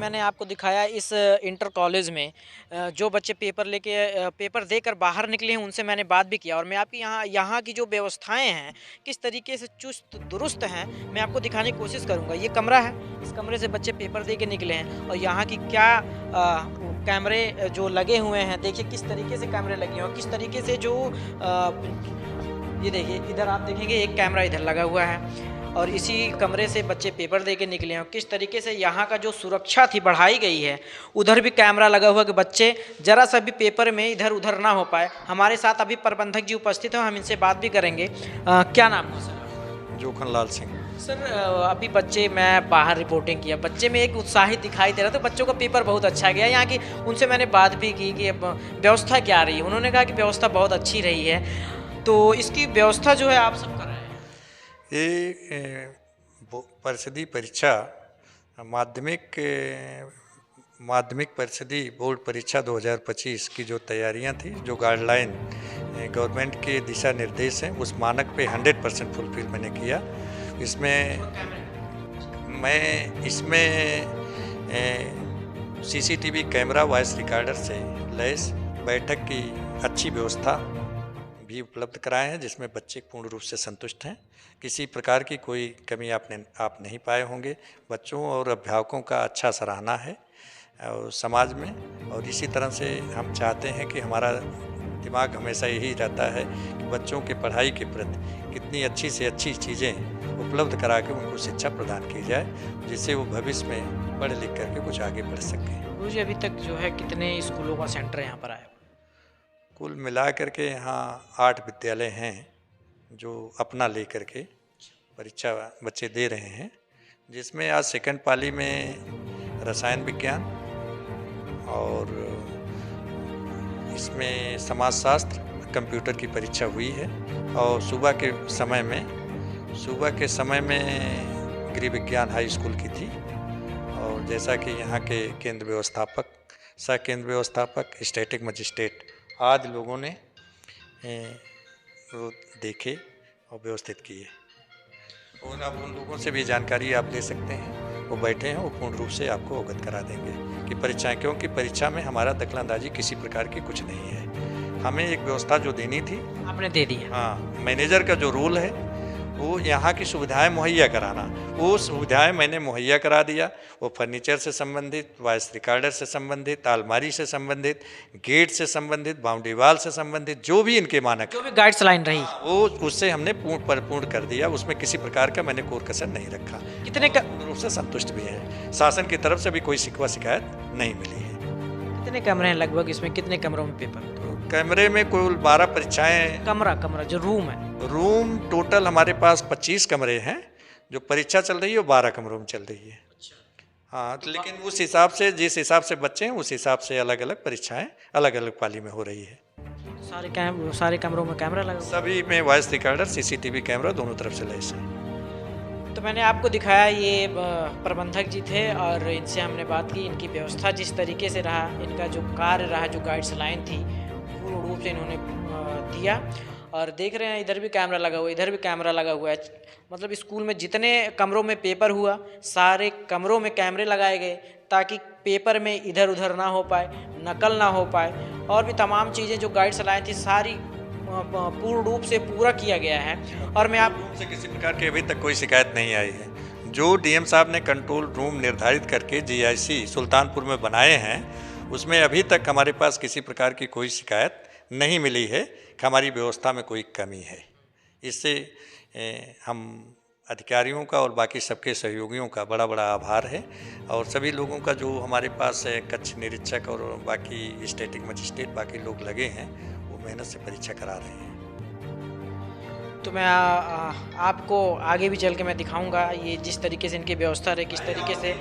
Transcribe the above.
मैंने आपको दिखाया इस इंटर कॉलेज में जो बच्चे पेपर देकर बाहर निकले हैं उनसे मैंने बात भी किया और मैं आपकी यहाँ यहाँ की जो व्यवस्थाएं हैं किस तरीके से चुस्त दुरुस्त हैं मैं आपको दिखाने की कोशिश करूँगा। ये कमरा है, इस कमरे से बच्चे पेपर दे के निकले हैं और यहाँ की क्या कैमरे जो लगे हुए हैं, देखिए किस तरीके से कैमरे लगे हैं और किस तरीके से जो ये देखिए इधर आप देखेंगे एक कैमरा इधर लगा हुआ है और इसी कमरे से बच्चे पेपर दे के निकले हैं। किस तरीके से यहाँ का जो सुरक्षा थी बढ़ाई गई है, उधर भी कैमरा लगा हुआ कि बच्चे जरा सा भी पेपर में इधर उधर ना हो पाए। हमारे साथ अभी प्रबंधक जी उपस्थित हैं, हम इनसे बात भी करेंगे। क्या नाम है सर? जोखन लाल सिंह। सर अभी बच्चे, मैं बाहर रिपोर्टिंग किया, बच्चे में एक उत्साहित दिखाई दे रहा था, तो बच्चों का पेपर बहुत अच्छा गया यहाँ की। उनसे मैंने बात भी की कि व्यवस्था क्या रही है, उन्होंने कहा कि व्यवस्था बहुत अच्छी रही है। तो इसकी व्यवस्था जो है आप सब कर रहे हैं। ये परिषदीय परीक्षा माध्यमिक परिषदीय बोर्ड परीक्षा 2025 की जो तैयारियां थी, जो गाइडलाइन गवर्नमेंट के दिशा निर्देश हैं, उस मानक पे 100% फुलफिल मैंने किया। इसमें सीसीटीवी कैमरा, वॉइस रिकॉर्डर से लैस बैठक की अच्छी व्यवस्था भी उपलब्ध कराए हैं, जिसमें बच्चे पूर्ण रूप से संतुष्ट हैं। किसी प्रकार की कोई कमी आप नहीं पाए होंगे। बच्चों और अभिभावकों का अच्छा सराहना है और समाज में। और इसी तरह से हम चाहते हैं कि हमारा दिमाग हमेशा यही रहता है कि बच्चों के पढ़ाई के प्रति कितनी अच्छी से अच्छी चीज़ें उपलब्ध करा के उनको शिक्षा प्रदान की जाए, जिससे वो भविष्य में पढ़ लिख करके कुछ आगे बढ़ सकें। गुरुजी अभी तक जो है कितने स्कूलों का सेंटर यहाँ पर आया? कुल मिला करके यहाँ 8 विद्यालय हैं जो अपना लेकर के परीक्षा बच्चे दे रहे हैं, जिसमें आज सेकंड पाली में रसायन विज्ञान और इसमें समाजशास्त्र, कंप्यूटर की परीक्षा हुई है। और सुबह के समय में गृह विज्ञान हाई स्कूल की थी। और जैसा कि यहाँ के केंद्र व्यवस्थापक, सह केंद्र व्यवस्थापक, स्टैटिक मजिस्ट्रेट आदि लोगों ने वो देखे और व्यवस्थित किए। और आप उन लोगों से भी जानकारी आप ले सकते हैं, वो बैठे हैं, वो पूर्ण रूप से आपको अवगत करा देंगे कि परीक्षाएं, क्योंकि परीक्षा में हमारा दखलंदाजी किसी प्रकार की कुछ नहीं है। हमें एक व्यवस्था जो देनी थी आपने दे दी है। हाँ, मैनेजर का जो रोल है वो यहाँ की सुविधाएं मुहैया कराना, वो सुविधाएं मैंने मुहैया करा दिया। वो फर्नीचर से संबंधित, वॉइस रिकॉर्डर से संबंधित, अलमारी से संबंधित, गेट से संबंधित, बाउंड्री वाल से संबंधित, जो भी इनके मानक, जो भी गाइडलाइन रही, वो उससे हमने पूर्ण कर दिया। उसमें किसी प्रकार का मैंने कोर कसर नहीं रखा। कितने पूर्ण रूप से संतुष्ट भी हैं। शासन की तरफ से भी कोई शिकवा शिकायत नहीं मिली है। कितने कमरे हैं लगभग इसमें? कितने कमरों में पेपर? तो कैमरे में कुल 12 परीक्षाएं। कमरा जो रूम है? रूम टोटल हमारे पास 25 कमरे हैं। जो परीक्षा चल रही है वो 12 कमरों में चल रही है। हाँ, लेकिन उस हिसाब से, जिस हिसाब से बच्चे हैं, उस हिसाब से अलग अलग परीक्षाएं अलग अलग पाली में हो रही है। सारे कमरों में कैमरा लगा? सभी में वॉइस रिकॉर्डर, सीसीटीवी कैमरा दोनों तरफ से लैस है। तो मैंने आपको दिखाया, ये प्रबंधक जी थे और इनसे हमने बात की। इनकी व्यवस्था जिस तरीके से रहा, इनका जो कार्य रहा, जो गाइडलाइन थी, पूर्ण रूप से इन्होंने दिया। और देख रहे हैं इधर भी कैमरा लगा हुआ है, इधर भी कैमरा लगा हुआ है। मतलब स्कूल में जितने कमरों में पेपर हुआ, सारे कमरों में कैमरे लगाए गए ताकि पेपर में इधर उधर ना हो पाए, नकल ना हो पाए, और भी तमाम चीज़ें जो गाइडलाइन थी सारी पूर्ण रूप से पूरा किया गया है। और मैं आप से किसी प्रकार की अभी तक कोई शिकायत नहीं आई है। जो डीएम साहब ने कंट्रोल रूम निर्धारित करके जीआईसी सुल्तानपुर में बनाए हैं, उसमें अभी तक हमारे पास किसी प्रकार की कोई शिकायत नहीं मिली है कि हमारी व्यवस्था में कोई कमी है। इससे हम अधिकारियों का और बाकी सबके सहयोगियों का बड़ा बड़ा आभार है। और सभी लोगों का जो हमारे पास कक्ष निरीक्षक और बाकी स्टैटिक मजिस्ट्रेट बाकी लोग लगे हैं, वो मेहनत से परीक्षा करा रहे हैं। तो मैं आपको आगे भी चल के मैं दिखाऊंगा ये जिस तरीके से इनकी व्यवस्था रही, किस तरीके से